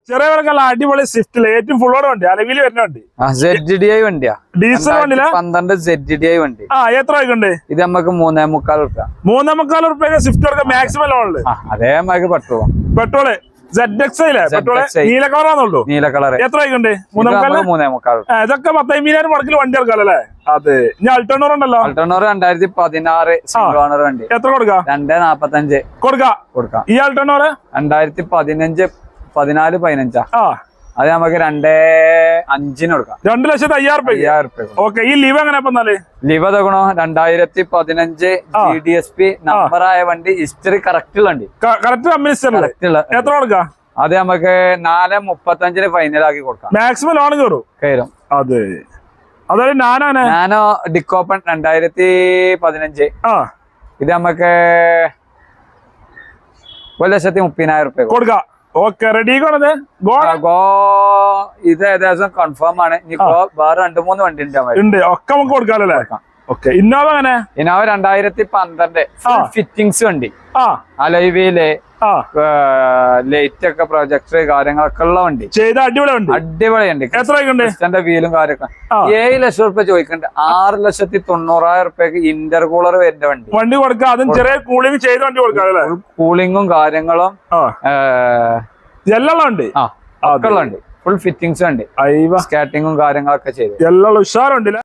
ചെറിയ വിലക്കുള്ള അടിപൊളി സ്വിഫ്റ്റില് ഏറ്റവും ഫുള്ളോട് വണ്ടി അലവിൽ വരുന്ന വണ്ടി ZDI വണ്ടിയാ. ഡീസൽ വണ്ടിയില 12 ZDI വണ്ടി. എത്ര ആയിക്കണ്ട്? ഇത് നമുക്ക് 3.25 റുപ്യ. 3.25 റുപ്യ സ്വിഫ്റ്റ് കൊടുക്കാം മാക്സിമം ലോണില്. അതേമാതിരി പെട്രോള് ZX പെട്രോള് നീല കളറാന്നുള്ളൂ. നീല കളർ. എത്ര ആയിക്കണ്ട്? 3.25. ഇതൊക്കെ 10,000 മുടക്കിൽ വണ്ടി ഇറക്കാല്ലേ? അതെ. ഇനി അൾട്ടോണർ ഉണ്ടല്ലോ. അൾട്ടോണർ 2016 സിംഗിൾ ഓണർ വണ്ടി. എത്ര കൊടുക്കാം? 2.45 കൊടുക്കാം. ഈ അൾട്ടോണർ 2015 14 15. അത് നമുക്ക് 2.5 കൊടുക്കാം. 2,05,000. ഓക്കെ. ഈ ലീവ് എങ്ങനെ? ലീവ് തകണോ 2015 GDSP നമ്പറായ വണ്ടി. ഹിസ്റ്ററി കറക്റ്റ് വണ്ടി. എത്ര കൊടുക്കാം? അത് നമുക്ക് 4.35 ഫൈനൽ ആക്കി കൊടുക്കാം. മാക്സിമം ലോൺ കയറും. അതെ. അതായത് നാനോ ഡിക്കോപ്പൺ 2015. ഇത് നമുക്ക് 1,30,000 റുപ്യ കൊടുക്കാം. ഓക്കെ. റെഡി. ഇത് ഏകദേശം കൺഫേം ആണ്. വേറെ 2-3 വണ്ടി ഉണ്ട്. ഒക്കെ നമുക്ക് കൊടുക്കാല്ലേ? ഓക്കെ. ഇന്നോവ എങ്ങനെ? ഇന്നോവ 2012 ഫിറ്റിംഗ്സ് വണ്ടി. അലൈവിയില് ലൈറ്റ് ഒക്കെ പ്രൊജക്ടർ കാര്യങ്ങളൊക്കെ ഉള്ള വണ്ടി. ചെയ്ത അടിപൊളി വണ്ടി. എത്ര വീലും കാര്യമൊക്കെ 7 ലക്ഷം റുപ്യ ചോദിക്കണ്ട്. 6,90,000 റുപ്യക്ക് ഇന്റർകൂളർ വരുന്ന വണ്ടി കൊടുക്കാം. അതും ചെറിയ കൂളിംഗ് ചെയ്ത വണ്ടി കൊടുക്കാം. കൂളിങ്ങും കാര്യങ്ങളും എല്ലാം ഉണ്ട്. ഒക്കെ ഉള്ള വണ്ടി. ഫുൾ ഫിറ്റിംഗ്സ് ഉണ്ട്. സ്കാറ്റിങ്ങും കാര്യങ്ങളൊക്കെ ചെയ്ത് എല്ലാം ഉഷാറുണ്ട്.